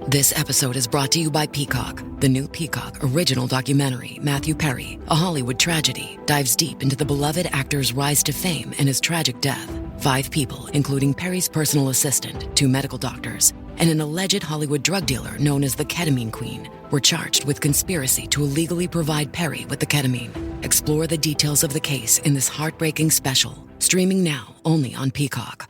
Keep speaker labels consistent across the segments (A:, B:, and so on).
A: This episode is brought to you by Peacock. The new Peacock original documentary, Matthew Perry, A Hollywood Tragedy, dives deep into the beloved actor's rise to fame and his tragic death. 5 people, including Perry's personal assistant, 2 medical doctors, and an alleged Hollywood drug dealer known as the Ketamine Queen, were charged with conspiracy to illegally provide Perry with the ketamine. Explore the details of the case in this heartbreaking special, streaming now only on Peacock.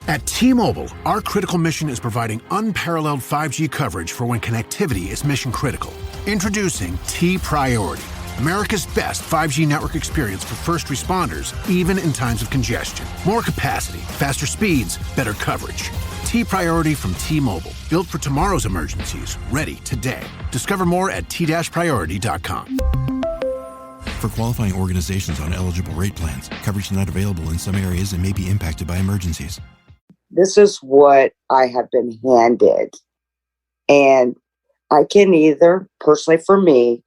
B: At T-Mobile, our critical mission is providing unparalleled 5G coverage for when connectivity is mission critical. Introducing T-Priority, America's best 5G network experience for first responders, even in times of congestion. More capacity, faster speeds, better coverage. T-Priority from T-Mobile, built for tomorrow's emergencies, ready today. Discover more at t-priority.com.
C: For qualifying organizations on eligible rate plans, coverage not available in some areas and may be impacted by emergencies.
D: This is what I have been handed. And I can either, personally for me,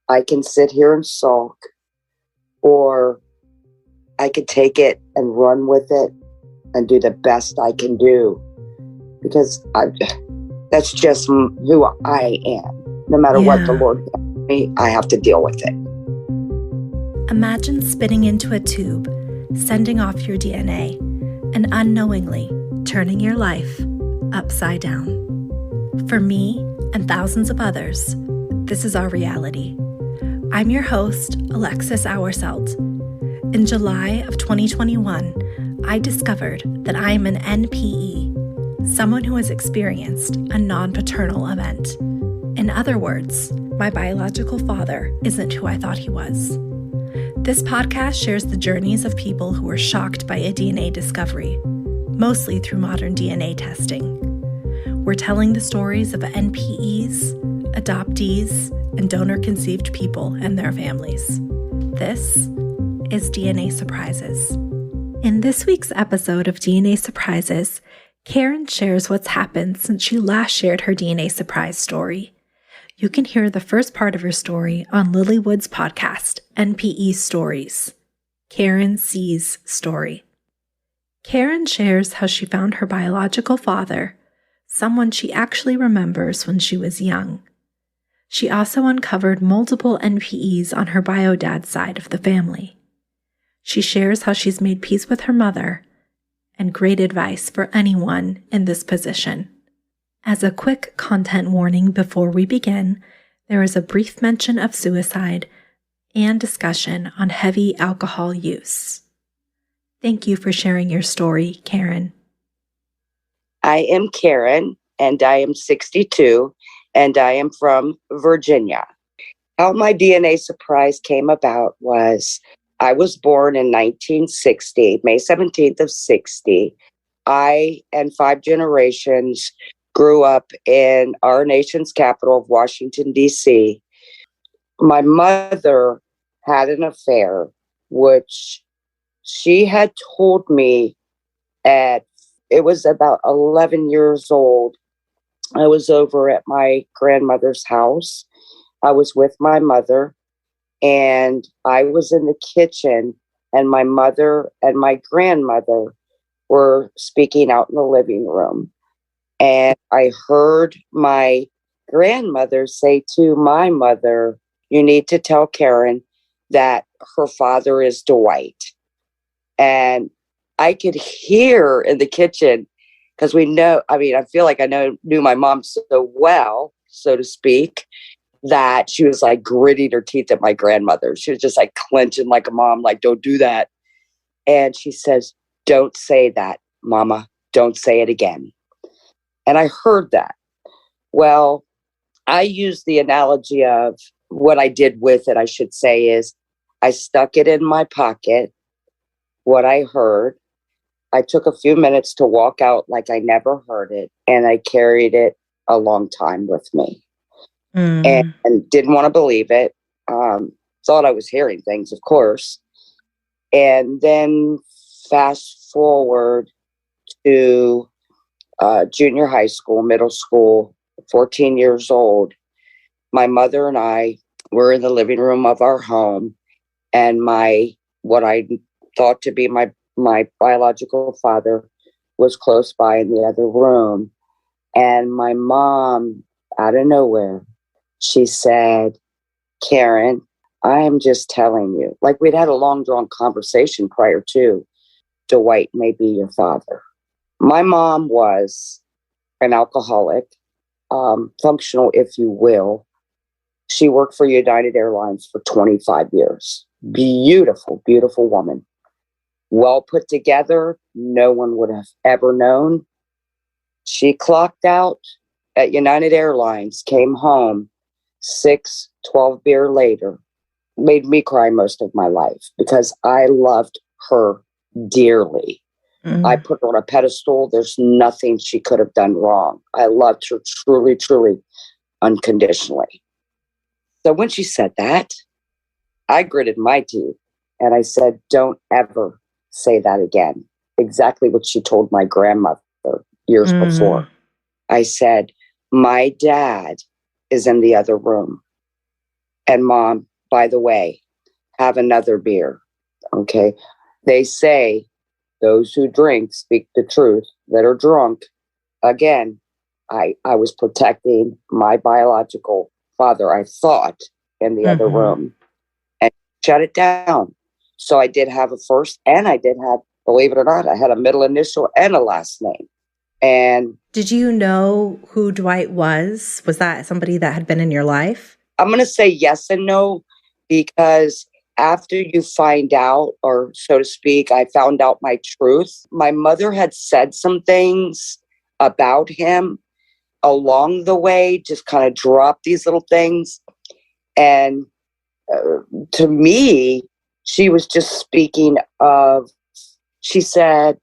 D: I can sit here and sulk, or I could take it and run with it and do the best I can do. Because that's just who I am. No matter what the Lord gives me, I have to deal with it.
E: Imagine spitting into a tube, sending off your DNA, and unknowingly turning your life upside down. For me and thousands of others, this is our reality. I'm your host, Alexis Auerselt. In July of 2021, I discovered that I am an NPE, someone who has experienced a non-paternal event. In other words, my biological father isn't who I thought he was. This podcast shares the journeys of people who were shocked by a DNA discovery, mostly through modern DNA testing. We're telling the stories of NPEs, adoptees, and donor-conceived people and their families. This is DNA Surprises. In this week's episode of DNA Surprises, Karen shares what's happened since she last shared her DNA surprise story. You can hear the first part of her story on Lilywood's podcast, NPE Stories, Karen C's Story. Karen shares how she found her biological father, someone she actually remembers when she was young. She also uncovered multiple NPEs on her bio-dad's side of the family. She shares how she's made peace with her mother and great advice for anyone in this position. As a quick content warning before we begin, there is a brief mention of suicide and discussion on heavy alcohol use. Thank you for sharing your story, Karen.
D: I am Karen, and I am 62, and I am from Virginia. How my DNA surprise came about was I was born in 1960, May 17th of 60. I and 5 generations grew up in our nation's capital of Washington, D.C. My mother had an affair, which she had told me it was about 11 years old. I was over at my grandmother's house. I was with my mother, and I was in the kitchen, and my mother and my grandmother were speaking out in the living room. And I heard my grandmother say to my mother, "You need to tell Karen that her father is Dwight." And I could hear in the kitchen, because I feel like I knew my mom so well, so to speak, that she was like gritting her teeth at my grandmother. She was just like clenching like a mom, like, "Don't do that." And she says, "Don't say that, Mama. Don't say it again." And I heard that. Well, I use the analogy of what I did with it, I should say, is I stuck it in my pocket, what I heard. I took a few minutes to walk out like I never heard it, and I carried it a long time with me. And didn't want to believe it. Thought I was hearing things, of course. And then fast forward to junior high school, middle school, 14 years old. My mother and I were in the living room of our home, and what I thought to be my biological father was close by in the other room. And my mom, out of nowhere, she said, Karen, I am just telling you, like we'd had a long drawn conversation prior to Dwight may be your father. My mom was an alcoholic, functional, if you will. She worked for United Airlines for 25 years. Beautiful, beautiful woman. Well put together. No one would have ever known. She clocked out at United Airlines, came home 12 beer later, made me cry most of my life because I loved her dearly. I put her on a pedestal. There's nothing she could have done wrong. I loved her truly, truly, unconditionally. So when she said that, I gritted my teeth and I said, don't ever say that again. Exactly what she told my grandmother years before. I said, my dad is in the other room. And Mom, by the way, have another beer. Okay. They say those who drink speak the truth that are drunk. Again, I was protecting my biological father, I thought, in the other room, and shut it down. So I did have a first and I did have, believe it or not, I had a middle initial and a last name. And
E: did you know who Dwight was? Was that somebody that had been in your life?
D: I'm going to say yes and no, because after you find out, or so to speak, I found out my truth. My mother had said some things about him along the way, just kind of dropped these little things. And to me, she was just speaking of, she said,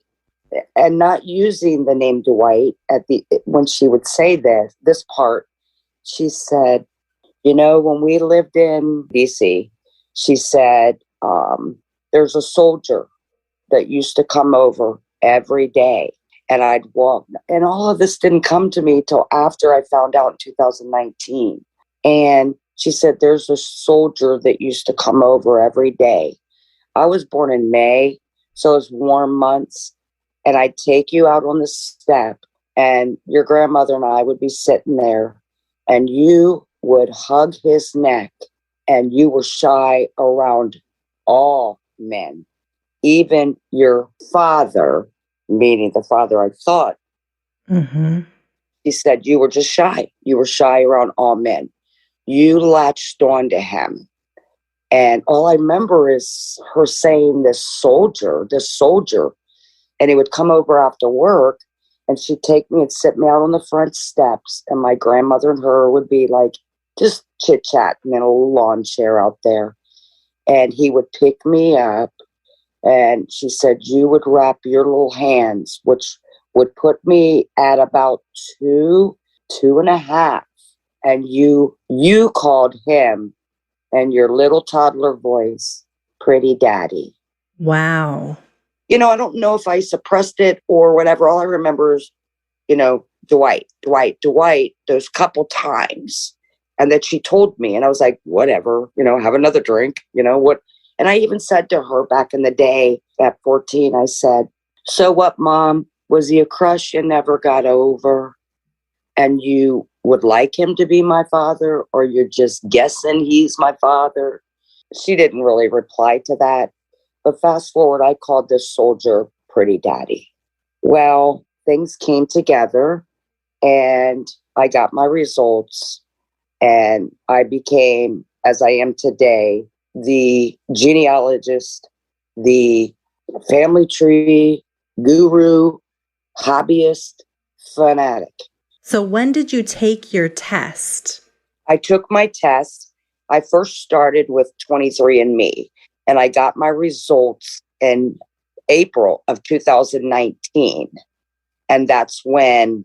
D: and not using the name Dwight when she would say this part, she said, you know, when we lived in DC, she said, there's a soldier that used to come over every day and I'd walk. And all of this didn't come to me till after I found out in 2019. And she said, there's a soldier that used to come over every day. I was born in May, so it's warm months. And I'd take you out on the step and your grandmother and I would be sitting there and you would hug his neck and you were shy around all men, even your father, meaning the father I thought. He said, you were just shy. You were shy around all men. You latched on to him. And all I remember is her saying this soldier. And he would come over after work and she'd take me and sit me out on the front steps. And my grandmother and her would be like, just chit chat in a little lawn chair out there. And he would pick me up and she said, you would wrap your little hands, which would put me at about 2.5. And you called him and your little toddler voice, pretty daddy.
E: Wow.
D: You know, I don't know if I suppressed it or whatever. All I remember is, you know, Dwight, those couple times. And that she told me, and I was like, whatever, you know, have another drink, you know, what? And I even said to her back in the day at 14, I said, so what, Mom? Was he a crush you never got over? And you would like him to be my father, or you're just guessing he's my father? She didn't really reply to that. But fast forward, I called this soldier pretty daddy. Well, things came together and I got my results and I became, as I am today, the genealogist, the family tree guru, hobbyist, fanatic.
E: So when did you take your test?
D: I took my test. I first started with 23andMe, and I got my results in April of 2019. And that's when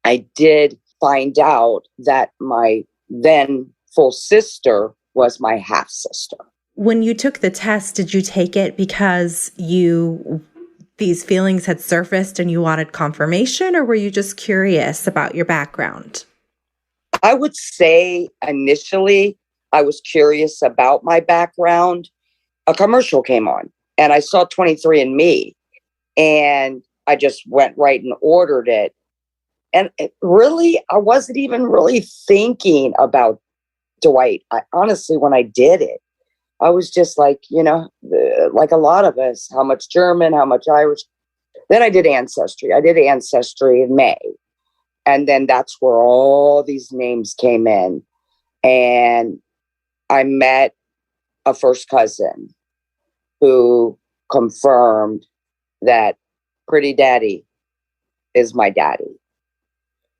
D: I did find out that my then full sister was my half sister.
E: When you took the test, did you take it because these feelings had surfaced and you wanted confirmation, or were you just curious about your background?
D: I would say initially I was curious about my background. A commercial came on and I saw 23andMe and I just went right and ordered it. And I wasn't even really thinking about Dwight. Honestly, when I did it, I was just like, like a lot of us, how much German, how much Irish. Then I did Ancestry. I did Ancestry in May. And then that's where all these names came in. And I met a first cousin who confirmed that Pretty Daddy is my daddy.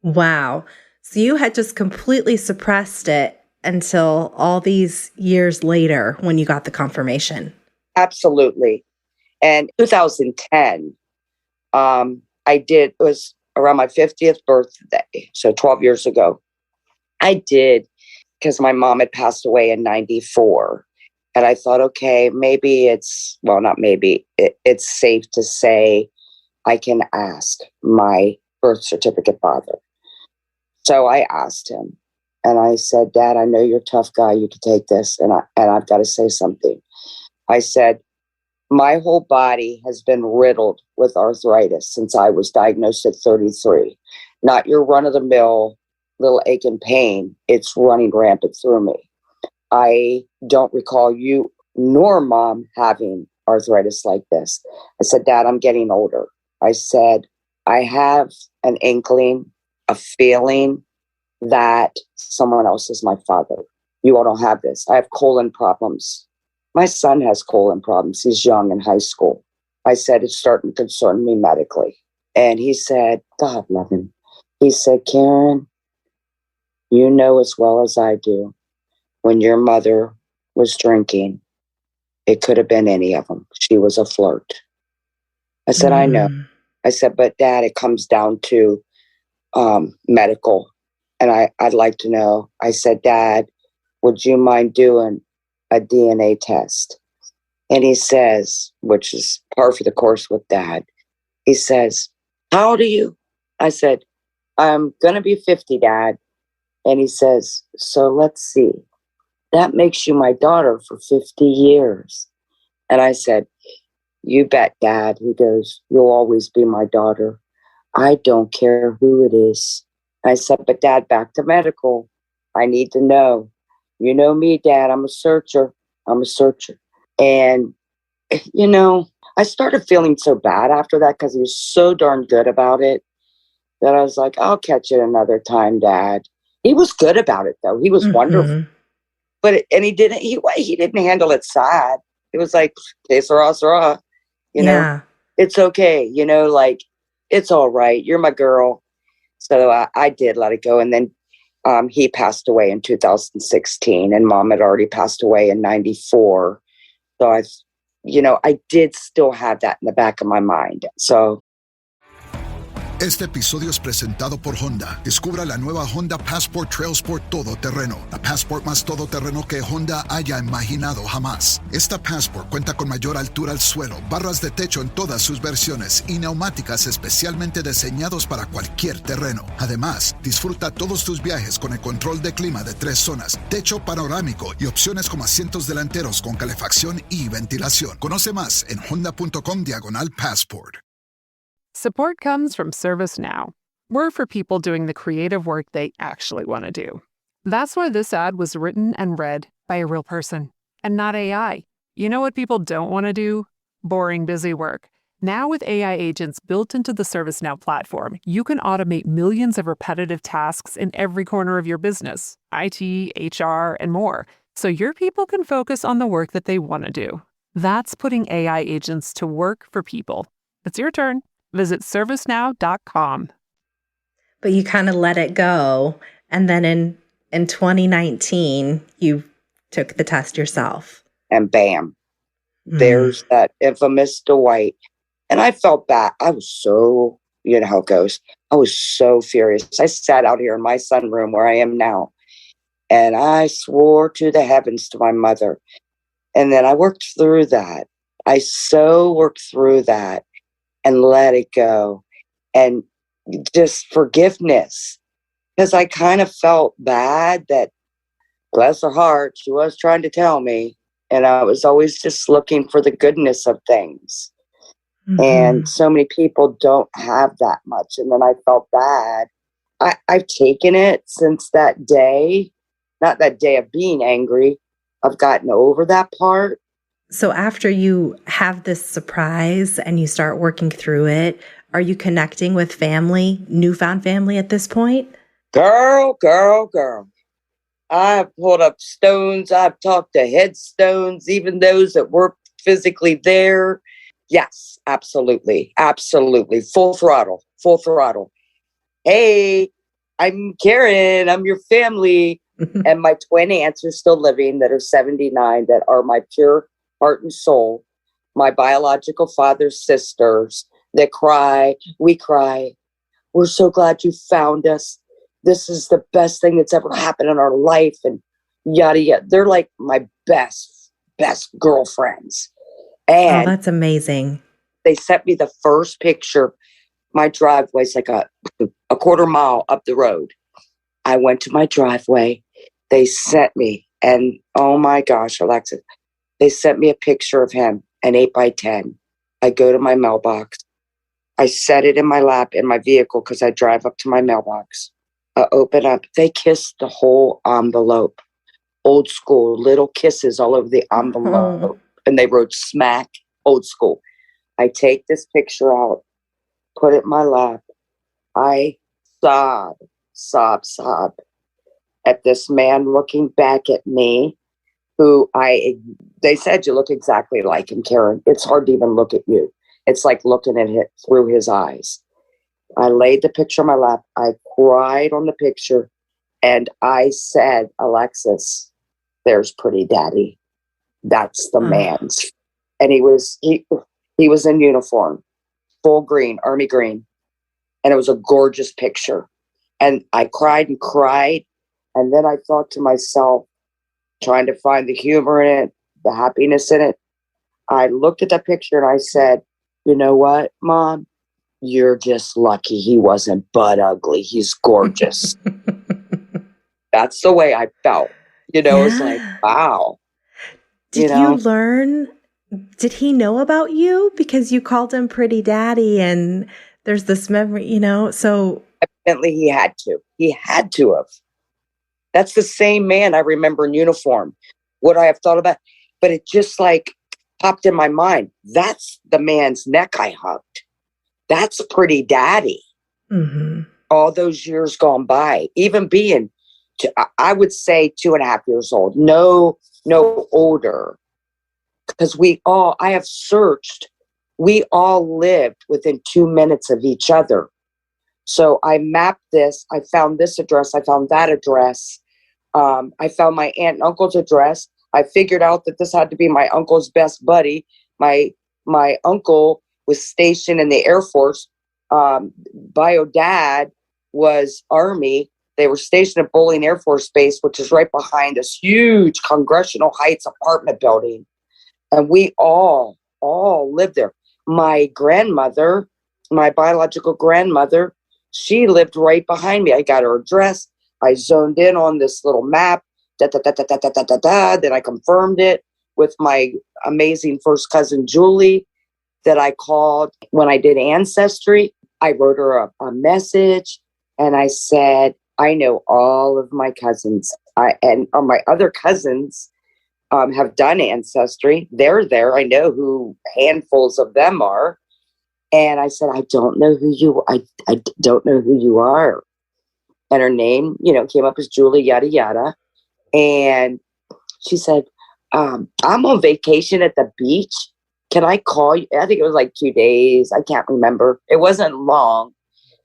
E: Wow. So you had just completely suppressed it until all these years later when you got the confirmation.
D: Absolutely. And 2010, it was around my 50th birthday. So 12 years ago, I did, because my mom had passed away in 94. And I thought, okay, maybe it's safe to say I can ask my birth certificate father. So I asked him and I said, Dad, I know you're a tough guy. You can take this. And I've got to say something. I said, my whole body has been riddled with arthritis since I was diagnosed at 33. Not your run-of-the-mill little ache and pain. It's running rampant through me. I don't recall you nor Mom having arthritis like this. I said, Dad, I'm getting older. I said, I have an inkling, a feeling that someone else is my father. You all don't have this. I have colon problems. My son has colon problems. He's young in high school. I said, it's starting to concern me medically. And he said, God love him. He said, Karen, you know as well as I do, when your mother was drinking, it could have been any of them. She was a flirt. I said, I know. I said, but Dad, it comes down to medical. And I'd like to know. I said, Dad, would you mind doing a DNA test? And he says, which is par for the course with Dad, he says, how old are you? I said, I'm going to be 50, Dad. And he says, so let's see. That makes you my daughter for 50 years. And I said, you bet, Dad. He goes, you'll always be my daughter. I don't care who it is. I said, but Dad, back to medical. I need to know. You know me, Dad. I'm a searcher. And, I started feeling so bad after that because he was so darn good about it that I was like, I'll catch it another time, Dad. He was good about it, though. He was wonderful. But he didn't handle it sad. It was like, que sera, sera. Know, it's okay. It's all right. You're my girl. So I did let it go. And then he passed away in 2016 and Mom had already passed away in 94. So I did still have that in the back of my mind. So.
F: Este episodio es presentado por Honda. Descubra la nueva Honda Passport Trail Sport Todoterreno. La Passport más todoterreno que Honda haya imaginado jamás. Esta Passport cuenta con mayor altura al suelo, barras de techo en todas sus versiones y neumáticas especialmente diseñados para cualquier terreno. Además, disfruta todos tus viajes con el control de clima de 3 zonas, techo panorámico y opciones como asientos delanteros con calefacción y ventilación. Conoce más en honda.com/passport.
G: Support comes from ServiceNow. We're for people doing the creative work they actually want to do. That's why this ad was written and read by a real person and not AI. You know what people don't want to do? Boring, busy work. Now with AI agents built into the ServiceNow platform, you can automate millions of repetitive tasks in every corner of your business, IT, HR, and more, so your people can focus on the work that they want to do. That's putting AI agents to work for people. It's your turn. Visit servicenow.com.
E: But you kind of let it go. And then in 2019, you took the test yourself.
D: And bam, there's that infamous Dwight. And I felt bad. I was so, you know how it goes. I was so furious. I sat out here in my sunroom where I am now. And I swore to the heavens to my mother. And then I worked through that. I so worked through that. And let it go. And just forgiveness. Because I kind of felt bad that, bless her heart, she was trying to tell me. And I was always just looking for the goodness of things. And so many people don't have that much. And then I felt bad I've taken it since that day, not that day of being angry. I've gotten over that part.
E: So after you have this surprise and you start working through it, are you connecting with family, newfound family at this point?
D: Girl. I've pulled up stones. I've talked to headstones, even those that weren't physically there. Yes, absolutely. Absolutely. Full throttle. Hey, I'm Karen. I'm your family. And my twin aunts are still living that are 79, that are my pure heart and soul. My biological father's sisters that cry. We cry. We're so glad you found us. This is the best thing that's ever happened in our life. And yada, yada. They're like my best girlfriends.
E: Oh,
D: And
E: that's amazing.
D: they sent me the first picture. My driveway's like a quarter mile up the road. I went to my driveway. They sent me, and oh my gosh, Alexa, they sent me a picture of him, an 8x10. I go to my mailbox. I set it in my lap in my vehicle because I drive up to my mailbox. I open up. They kissed the whole envelope. Old school, little kisses all over the envelope.
E: Oh.
D: And they wrote smack, old school. I take this picture out, put it in my lap. I sob at this man looking back at me, they said, you look exactly like him, Karen. It's hard to even look at you. It's like looking at it through his eyes. I laid the picture on my lap. I cried on the picture. And I said, Alexis, there's pretty daddy. That's the man's. And he was in uniform, full green, army green. And it was a gorgeous picture. And I cried and cried. And then I thought to myself, trying to find the humor in it, the happiness in it. I looked at that picture and I said, you know what, Mom? You're just lucky he wasn't butt ugly. He's gorgeous. That's the way I felt. It's like, wow.
E: Did you learn, did he know about you? Because you called him pretty daddy and there's this memory, so.
D: Evidently he had to. He had to have. That's the same man I remember in uniform. Would I have thought about? But it just like popped in my mind. That's the man's neck I hugged. That's pretty daddy.
E: Mm-hmm.
D: All those years gone by, even being, I would say 2.5 years old. No older. Because I have searched. We all lived within 2 minutes of each other. So I mapped this. I found this address. I found that address. I found my aunt and uncle's address. I figured out that this had to be my uncle's best buddy. My uncle was stationed in the Air Force. Bio dad was Army. They were stationed at Bowling Air Force Base, which is right behind this huge Congressional Heights apartment building. And we all lived there. My grandmother, my biological grandmother, she lived right behind me. I got her address. I zoned in on this little map. Then I confirmed it with my amazing first cousin, Julie, that I called when I did Ancestry. I wrote her a message and I said, I know all of my cousins. And my other cousins have done Ancestry. They're there. I know who handfuls of them are. And I said, I don't know who you are. And her name, came up as Julie, yada, yada. And she said, I'm on vacation at the beach. Can I call you? I think it was like 2 days. I can't remember. It wasn't long.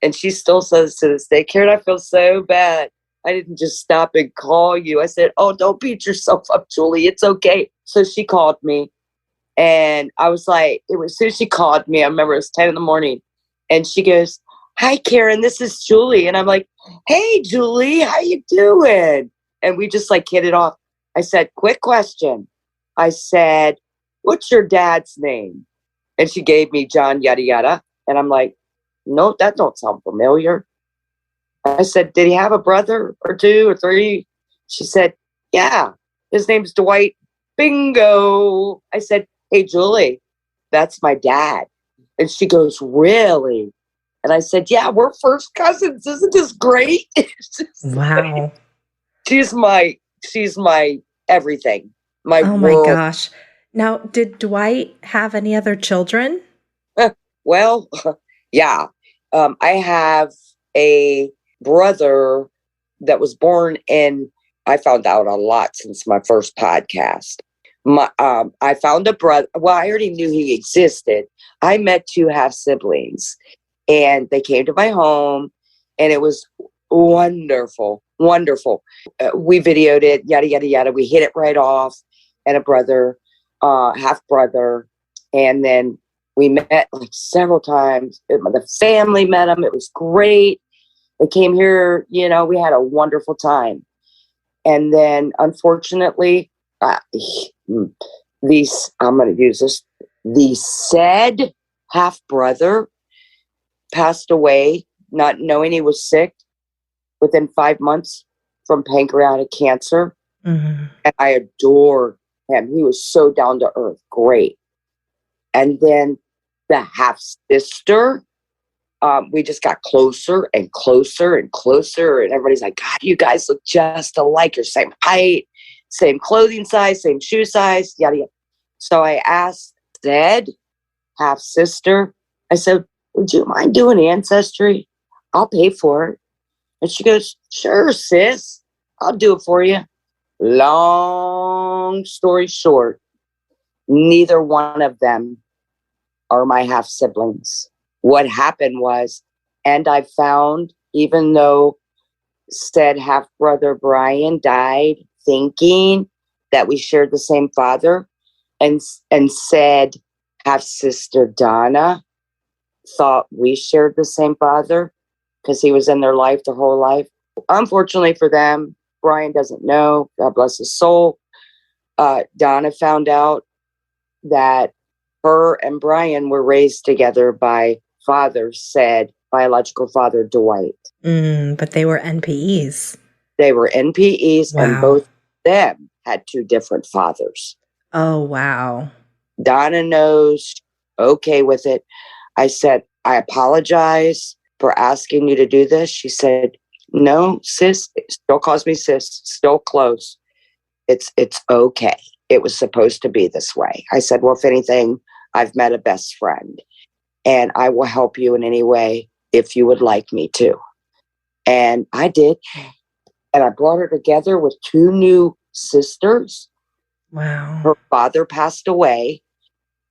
D: And she still says to this day, Karen, I feel so bad. I didn't just stop and call you. I said, oh, don't beat yourself up, Julie. It's okay. So she called me. And I was like, as soon as she called me, I remember it was 10 in the morning. And she goes, hi, Karen, this is Julie. And I'm like, hey, Julie, how you doing? And we just like hit it off. I said, quick question. I said, what's your dad's name? And she gave me John, yada, yada. And I'm like, no, that don't sound familiar. I said, did he have a brother or 2 or 3? She said, yeah, his name's Dwight. Bingo. I said, hey, Julie, that's my dad. And she goes, really? And I said, yeah, we're first cousins. Isn't this great?
E: Wow.
D: She's my everything, my
E: Oh my
D: world.
E: gosh. Now, did Dwight have any other children?
D: Well, yeah. I have a brother that was born in, I found out a lot since my first podcast. I found a brother. Well, I already knew he existed. I met two half siblings and they came to my home and it was wonderful, wonderful. We videoed it, yada, yada, yada. We hit it right off, and a brother, half brother. And then we met like several times. The family met them. It was great. They came here, we had a wonderful time. And then unfortunately, I'm going to use this, the said half brother passed away, not knowing he was sick, within 5 months from pancreatic cancer.
E: Mm-hmm.
D: And I adored him. He was so down to earth. Great. And then the half sister, we just got closer and closer and closer. And everybody's like, God, you guys look just alike. You're same height, same clothing size, same shoe size, yada, yada. So I asked Zed, half sister, I said, would you mind doing Ancestry? I'll pay for it. And she goes, sure, sis, I'll do it for you. Long story short, neither one of them are my half siblings. What happened was, and I found, even though said half brother Brian died thinking that we shared the same father, and said half sister Donna thought we shared the same father because he was in their life their whole life. Unfortunately for them, Brian doesn't know. God bless his soul. Donna found out that her and Brian were raised together by biological father Dwight.
E: But they were NPEs.
D: They were NPEs,
E: Wow.
D: and both of them had two different fathers.
E: Oh, wow.
D: Donna knows, okay with it. I said, I apologize for asking you to do this. She said, no, sis, still calls me sis, still close. It's okay. It was supposed to be this way. I said, well, if anything, I've met a best friend and I will help you in any way if you would like me to. And I did. And I brought her together with two new sisters.
E: Wow.
D: Her father passed away.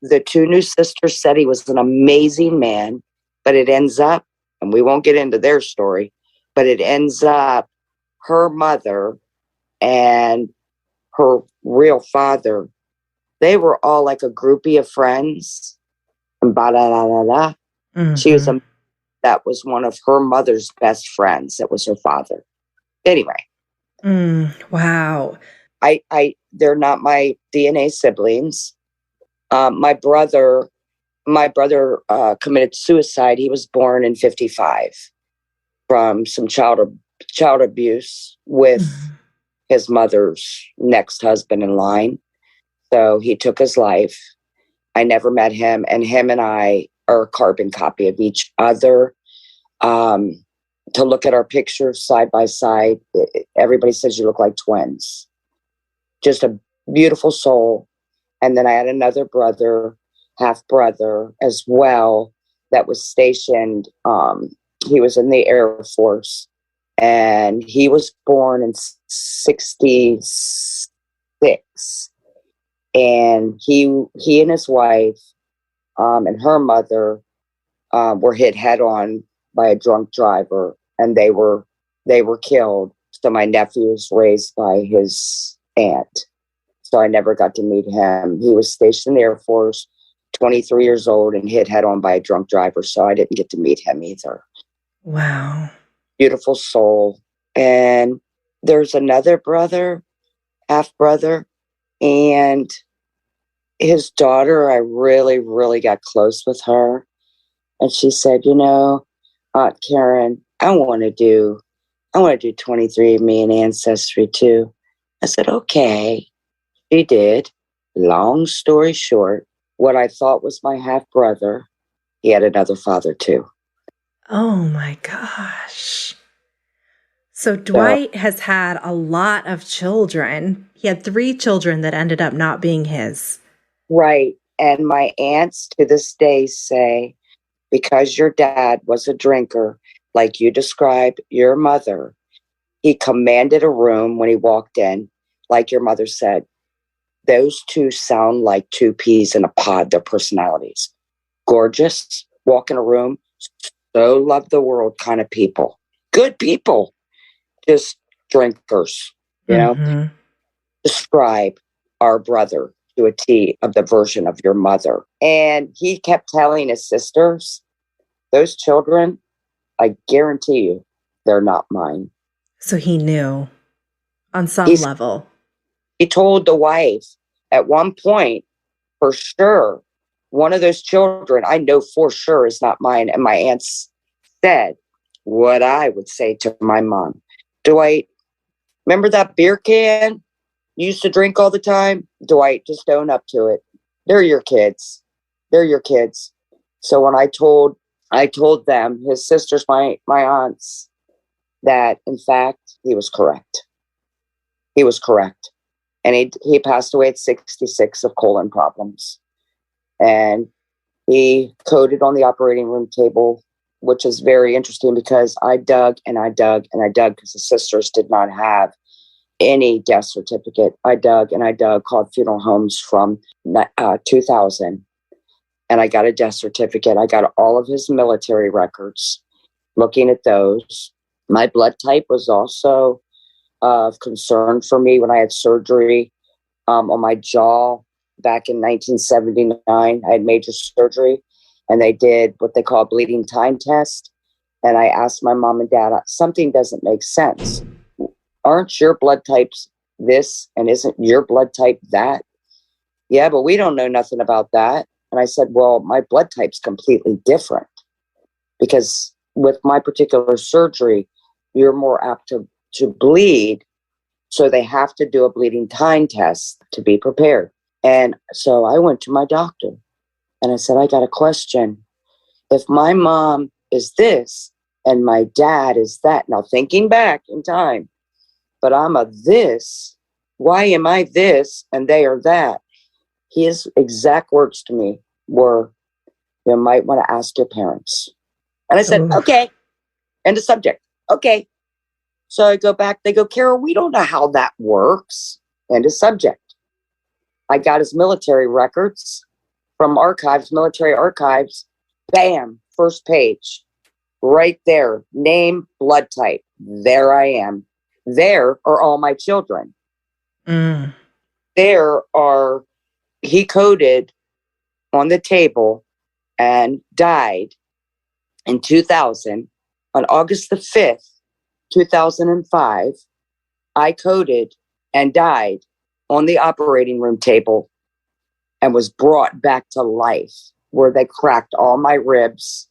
D: The two new sisters said he was an amazing man, but it ends up, and we won't get into their story, but it ends up her mother and her real father, they were all like a groupie of friends. And
E: Mm-hmm.
D: She was that was one of her mother's best friends. That was her father. Anyway.
E: Wow.
D: They're not my DNA siblings. My brother committed suicide. He was born in 1955 from some child abuse with his mother's next husband in line. So he took his life. I never met him, and him and I are a carbon copy of each other. To look at our pictures side by side, everybody says you look like twins. Just a beautiful soul. And then I had another brother, half brother as well, that was stationed. He was in the Air Force, and he was born in 1966. And he and his wife and her mother were hit head on by a drunk driver, and they were killed. So my nephew was raised by his aunt. So I never got to meet him. He was stationed in the Air Force, 23 years old, and hit head on by a drunk driver. So I didn't get to meet him either.
E: Wow.
D: Beautiful soul. And there's another brother, half brother, and his daughter, I really, really got close with her. And she said, Aunt Karen, I want to do 23andMe and Ancestry too. I said, okay. She did. Long story short, what I thought was my half brother, he had another father too.
E: Oh my gosh. So
D: So,
E: Dwight has had a lot of children. He had 3 children that ended up not being his.
D: right. And my aunts to this day say, because your dad was a drinker, like you described your mother, he commanded a room when he walked in, like your mother said. Those two sound like 2 peas in a pod, their personalities. Gorgeous, walk in a room, so love the world kind of people. Good people, just drinkers, you know?
E: Mm-hmm.
D: Describe our brother to a T of the version of your mother. And he kept telling his sisters, those children, I guarantee you, they're not mine.
E: So he knew on some
D: He's,
E: level.
D: he told the wife at one point, for sure, one of those children, I know for sure is not mine. And my aunts said what I would say to my mom. Dwight, remember that beer can you used to drink all the time? Dwight, just own up to it. They're your kids. They're your kids. So when I told them, his sisters, my aunts, that in fact he was correct. He was correct. And he passed away at 66 of colon problems. And he coded on the operating room table, which is very interesting because I dug and I dug and I dug because the sisters did not have any death certificate. I dug and I dug, called funeral homes from 2000, and I got a death certificate. I got all of his military records, looking at those. My blood type was also of concern for me when I had surgery on my jaw back in 1979. I had major surgery, and they did what they call a bleeding time test. And I asked my mom and dad, something doesn't make sense. Aren't your blood types this and isn't your blood type that? Yeah, but we don't know nothing about that. And I said, well, my blood type's completely different because with my particular surgery, you're more apt to bleed. So they have to do a bleeding time test to be prepared. And so I went to my doctor and I said, I got a question. If my mom is this and my dad is that, now thinking back in time, but I'm a this, why am I this and they are that? His exact words to me were, you might want to ask your parents. And I said,
E: Ooh.
D: okay. End of subject. Okay. So I go back. They go, Carol, we don't know how that works. End of subject. I got his military records from archives, military archives. Bam, first page. Right there. Name, blood type. There I am. There are all my children.
E: Mm.
D: He coded on the table and died in 2000 on August the 5th, 2005. I coded and died on the operating room table and was brought back to life where they cracked all my ribs.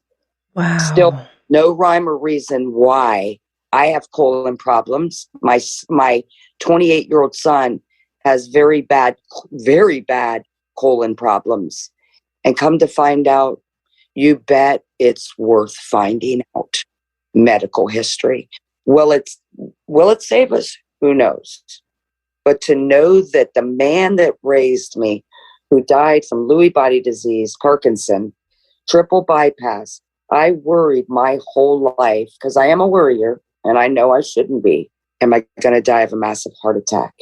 E: Wow.
D: Still no rhyme or reason why I have colon problems. My 28-year-old son has very bad colon problems. And come to find out, you bet it's worth finding out. Medical history. Will it save us? Who knows? But to know that the man that raised me, who died from Lewy body disease, Parkinson, triple bypass, I worried my whole life because I am a worrier and I know I shouldn't be. Am I going to die of a massive heart attack?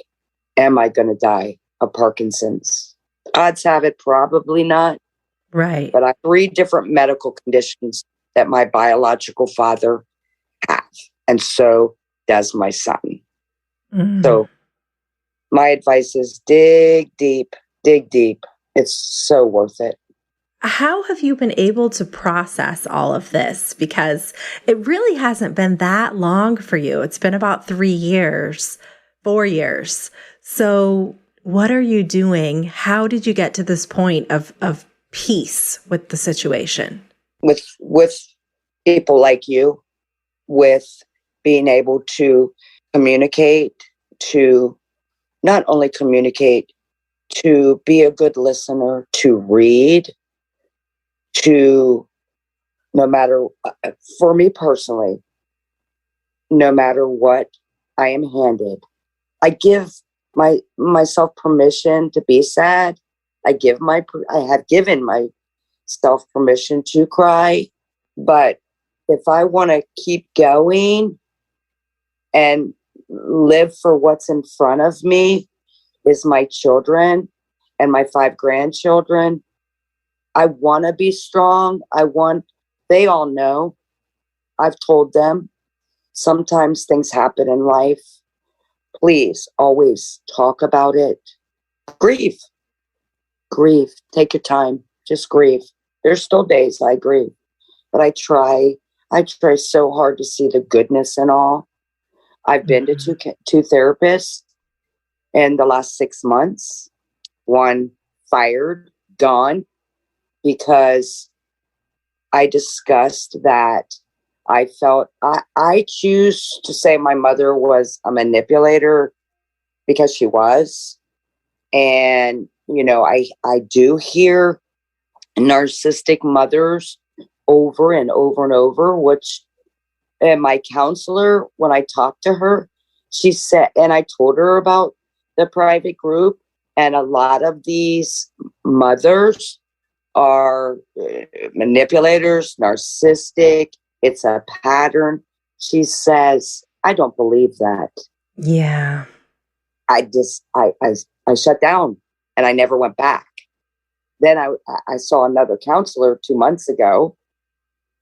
D: Am I going to die of Parkinson's? Odds have it, probably not.
E: Right.
D: But I have 3 different medical conditions that my biological father have. And so does my son.
E: Mm.
D: So my advice is dig deep, dig deep. It's so worth it.
E: How have you been able to process all of this? Because it really hasn't been that long for you. It's been about 3 years, 4 years. So what are you doing? How did you get to this point of peace with the situation?
D: With people like you, with being able to communicate, to not only communicate, to be a good listener, to read, to no matter, for me personally, no matter what I am handed, I give myself permission to be sad. I have given myself permission to cry. But if I want to keep going and live for what's in front of me, is my children and my 5 grandchildren. I want to be strong. They all know. I've told them sometimes things happen in life. Please always talk about it. Grieve. Grieve. Take your time. Just grieve. There's still days I grieve, but I try so hard to see the goodness in all. I've been to two therapists in the last 6 months. One fired, gone, because I discussed that I felt I choose to say my mother was a manipulator because she was. And, I do hear narcissistic mothers over and over and over, which my counselor, when I talked to her, she said, and I told her about the private group, and a lot of these mothers are manipulators, narcissistic. It's a pattern. She says, I don't believe that.
E: Yeah.
D: I shut down and I never went back. Then I saw another counselor 2 months ago,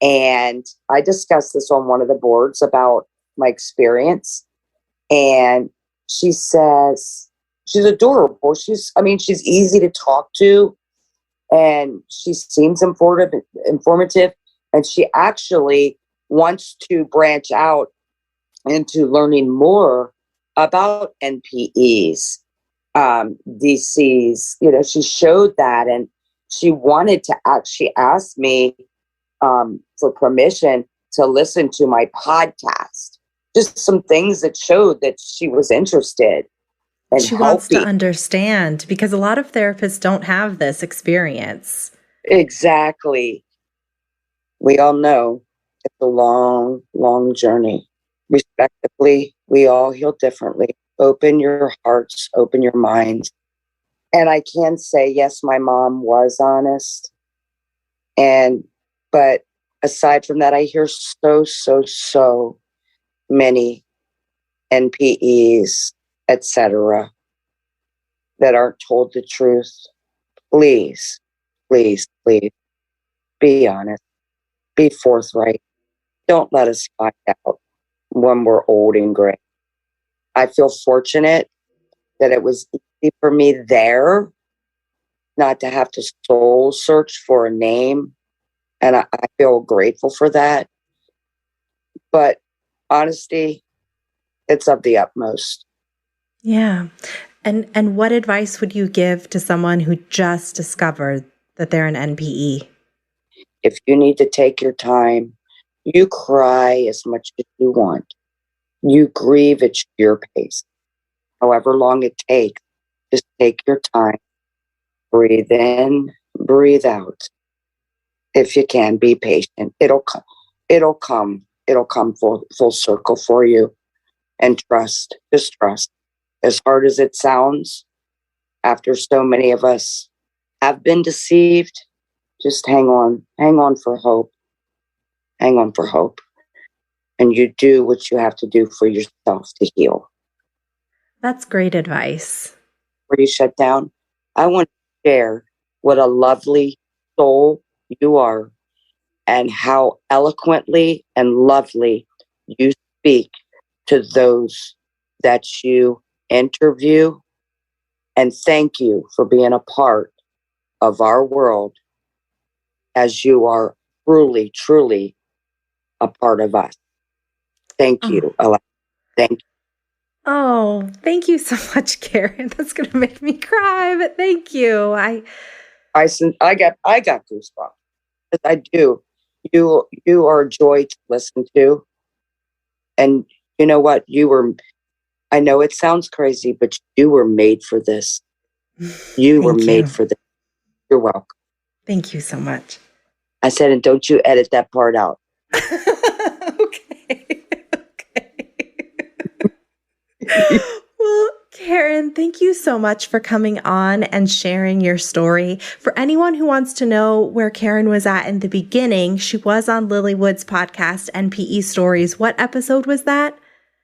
D: and I discussed this on one of the boards about my experience. And she says, she's adorable. She's easy to talk to, and she seems informative. And she actually wants to branch out into learning more about NPEs, DCs. She showed that, and she wanted to actually ask me for permission to listen to my podcast. Just some things that showed that she was interested in
E: she
D: helping.
E: wants to understand, because a lot of therapists don't have this experience.
D: Exactly. We all know it's a long, long journey. Respectively, we all heal differently. Open your hearts, open your minds. And I can say, yes, my mom was honest. But aside from that, I hear so many NPEs, etc., that aren't told the truth. Please, please, please be honest. Be forthright. Don't let us find out when we're old and gray. I feel fortunate that it was easy for me there not to have to soul search for a name. And I feel grateful for that. But honesty, it's of the utmost.
E: Yeah. And what advice would you give to someone who just discovered that they're an NPE?
D: If you need to take your time, you cry as much as you want. You grieve at your pace. However long it takes, just take your time. Breathe in, breathe out. If you can, be patient. It'll come. It'll come full circle for you. And trust. Just trust. As hard as it sounds, after so many of us have been deceived, just hang on. Hang on for hope. Hang on for hope. And you do what you have to do for yourself to heal.
E: That's great advice.
D: Before you shut down, I want to share what a lovely soul you are and how eloquently and lovely you speak to those that you interview. And thank you for being a part of our world, as you are truly, truly a part of us. Thank you, Alexa. Thank you.
E: Oh, thank you so much, Karen. That's going to make me cry, but thank you.
D: I got goosebumps. I do. You are a joy to listen to. And you know what? I know it sounds crazy, but you were made for this. You were made for this. You're welcome.
E: Thank you so much.
D: I said, and don't you edit that part out.
E: Okay. Well, Karen, thank you so much for coming on and sharing your story. For anyone who wants to know where Karen was at in the beginning, she was on Lilywood's podcast, NPE Stories. What episode was that?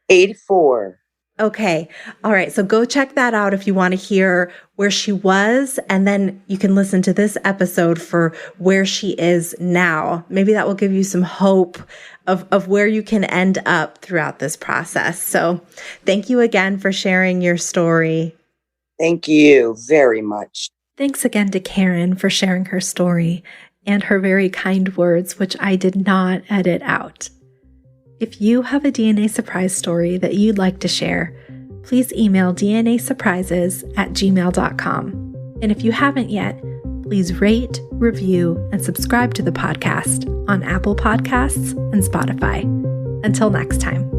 D: 84.
E: Okay. All right. So go check that out if you want to hear where she was. And then you can listen to this episode for where she is now. Maybe that will give you some hope of where you can end up throughout this process. So thank you again for sharing your story.
D: Thank you very much.
E: Thanks again to Karen for sharing her story and her very kind words, which I did not edit out. If you have a DNA surprise story that you'd like to share, please email dnasurprises@gmail.com. And if you haven't yet, please rate, review, and subscribe to the podcast on Apple Podcasts and Spotify. Until next time.